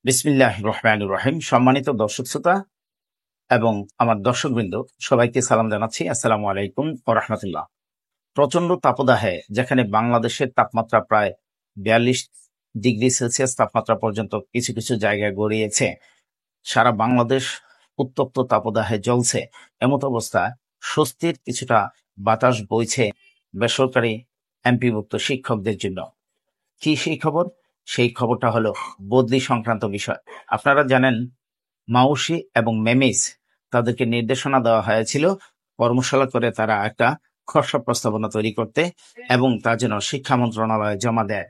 বিসমিল্লাহির রহমানির রহিম। সম্মানিত দর্শক শ্রোতা এবং আমার দর্শকবৃন্দ, সবাইকে সালাম জানাচ্ছি। আসসালামু আলাইকুম ওয়া রাহমাতুল্লাহ। প্রচন্ড তাপদাহে যেখানে বাংলাদেশের তাপমাত্রা প্রায় 42 ডিগ্রি সেলসিয়াস তাপমাত্রা পর্যন্ত কিছু কিছু জায়গায় গড়িয়েছে, সারা বাংলাদেশ উত্তপ্ত তাপদাহে জ্বলছে। এমত অবস্থায় স্বস্তির কিছুটা বাতাস বইছে বেসরকারি এমপিভুক্ত শিক্ষকদের জন্য। কি সেই খবর? সেই খবরটা হলো বদলি সংক্রান্ত বিষয়। আপনারা জানেন, মাউশি এবং মেমিস তাদেরকে নির্দেশনা দেওয়া হয়েছিল কর্মশালা করে তারা একটা খসড়া প্রস্তাবনা তৈরি করতে এবং তা যেন শিক্ষা মন্ত্রণালয়ে জমা দেয়।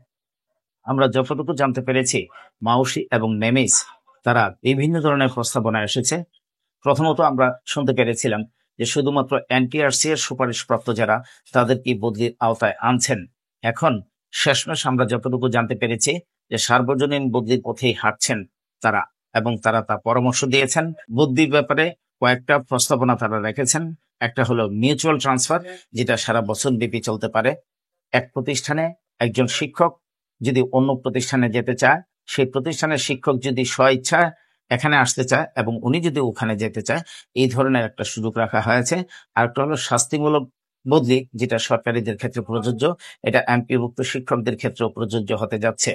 আমরা যতটুকু জানতে পেরেছি, মাউশি এবং মেমিস তারা বিভিন্ন ধরনের প্রস্তাবনা এসেছে। প্রথমত আমরা শুনতে পেরেছিলাম যে শুধুমাত্র এনটিআরসি এর সুপারিশপ্রাপ্ত যারা, তাদেরকে বদলির আওতায় আনছেন। এখন শেষমেশ আমরা যতটুকু জানতে পেরেছি যে সার্বজনীন বদলির পথেই হাঁটছেন তারা, এবং তারা তা পরামর্শ দিয়েছেন। বদলির ব্যাপারে কয়েকটা প্রস্তাবনা তারা রেখেছেন। একটা হলো মিউচুয়াল ট্রান্সফার, যেটা সারা বছর ব্যাপী চলতে পারে। এক প্রতিষ্ঠানে একজন শিক্ষক যদি অন্য প্রতিষ্ঠানে যেতে চায়, সেই প্রতিষ্ঠানের শিক্ষক যদি স্বইচ্ছায় এখানে আসতে চায় এবং উনি যদি ওখানে যেতে চায়, এই ধরনের একটা সুযোগ রাখা হয়েছে। আর একটা হলো শাস্তিমূলক বদলি, যেটা সরকারিদের ক্ষেত্রে প্রযোজ্য, এটা এমপিভুক্ত শিক্ষকদের ক্ষেত্রেও প্রযোজ্য হতে যাচ্ছে।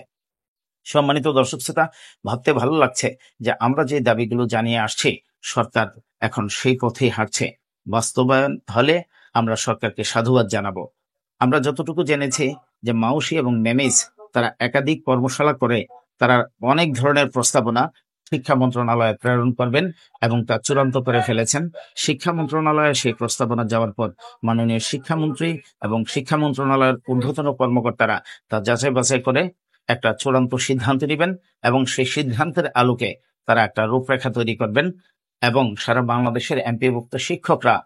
সম্মানিত দর্শক শ্রোতা, ভাবতে ভালো লাগছে যে আমরা যে দাবিগুলো জানিয়ে আসছি, সরকার এখন সেই পথেই হাঁটছে। বাস্তবায়ন হলে আমরা সরকারকে সাধুবাদ জানাবো। আমরা যতটুকু জেনেছি যে মাউশি এবং মেমিস তারা একাধিক কর্মশালা করে তারা অনেক ধরনের প্রস্তাবনা শিক্ষা মন্ত্রণালয়ে প্রেরণ করবেন এবং তা চূড়ান্ত করে ফেলেছেন। শিক্ষা মন্ত্রণালয়ে সেই প্রস্তাবনা যাওয়ার পর মাননীয় শিক্ষামন্ত্রী এবং শিক্ষা মন্ত্রণালয়ের ঊর্ধ্বতন কর্মকর্তারা তা যাচাই বাছাই করে একটা চূড়ান্ত সিদ্ধান্ত নেবেন এবং সেই সিদ্ধান্তের আলোকে তারা একটা রূপরেখা তৈরি করবেন এবং সারা বাংলাদেশের এমপিভুক্ত শিক্ষকরা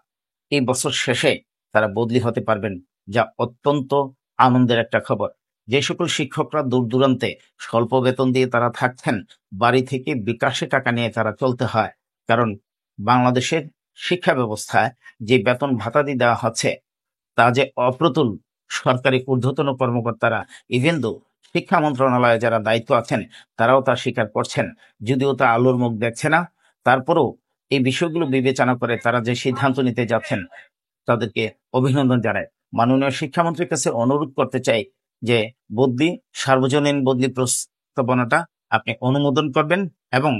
এই বছর শেষে তারা বদলি হতে পারবেন, যা অত্যন্ত আনন্দের একটা খবর। যে সকল শিক্ষকরা দূর দূরান্তে স্বল্প বেতন দিয়ে তারা থাকছেন, বাড়ি থেকে বিকাশে টাকা নিয়ে তারা চলতে হয়, কারণ বাংলাদেশের শিক্ষা ব্যবস্থায় যে বেতন ভাতাদি দেওয়া হচ্ছে তা যে অপ্রতুল। সরকারি ঊর্ধ্বতন কর্মকর্তারা, ইভেন দো শিক্ষা মন্ত্রণালয়ে যারা দায়িত্ব আছেন, তারাও তা স্বীকার করছেন। যদিও তা আলোর মুখ দেখছে না, তারপরেও এই বিষয়গুলো বিবেচনা করে তারা যে সিদ্ধান্ত নিতে যাচ্ছেন, তাদেরকে অভিনন্দন জানাই। মাননীয় শিক্ষামন্ত্রীর কাছে অনুরোধ করতে চাই যে বদলি, সার্বজনীন বদলি প্রস্তাবনাটা আপনি অনুমোদন করবেন এবং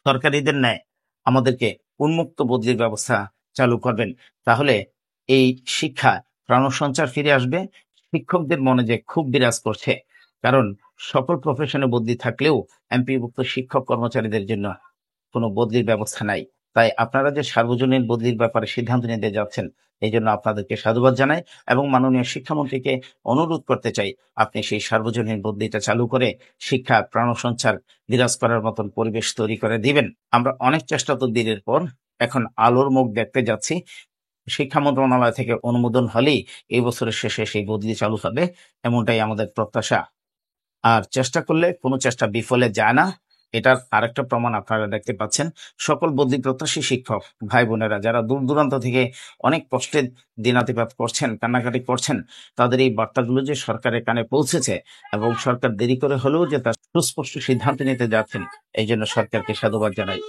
সরকারিদের ন্যায় আমাদেরকে উন্মুক্ত বদলির ব্যবস্থা চালু করবেন। তাহলে এই শিক্ষা প্রাণসঞ্চার ফিরে আসবে। শিক্ষকদের মনে যে ক্ষোভ বিরাজ করছে, কারণ সকল প্রফেশনে বদলি থাকলেও এমপিভুক্ত শিক্ষক কর্মচারীদের জন্য কোনো বদলির ব্যবস্থা নাই। তাই আপনারা যে সার্বজনীন বদলির ব্যাপারে সিদ্ধান্ত নিতে যাচ্ছেন, এই জন্য আপনাদেরকে সাধুবাদ জানাই এবং মাননীয় শিক্ষামন্ত্রীকে অনুরোধ করতে চাই, আপনি সেই সার্বজনীন বদলিটা চালু করে শিক্ষা প্রাণসঞ্চার বিরাজ করার মতন পরিবেশ তৈরি করে দিবেন। আমরা অনেক চেষ্টা তদবিরের পর এখন আলোর মুখ দেখতে যাচ্ছি। শিক্ষা মন্ত্রণালয় থেকে অনুমোদন হলেই এই বছরের শেষে সেই বদলি চালু হবে, এমনটাই আমাদের প্রত্যাশা। আর চেষ্টা করলে কোনো চেষ্টা বিফলে যায় না, এটার আরেকটা প্রমাণ আপনারা দেখতে পাচ্ছেন। সকল বদলি প্রত্যাশী শিক্ষক ভাই বোনেরা যারা দূর দূরান্ত থেকে অনেক কষ্টে দিনাতিপাত করছেন, কান্নাকাটি করছেন, তাদের এই বার্তাগুলো যে সরকারের কানে পৌঁছেছে এবং সরকার দেরি করে হলেও যে তার সুস্পষ্ট সিদ্ধান্ত নিতে যাচ্ছেন, এই জন্য সরকারকে সাধুবাদ জানাই।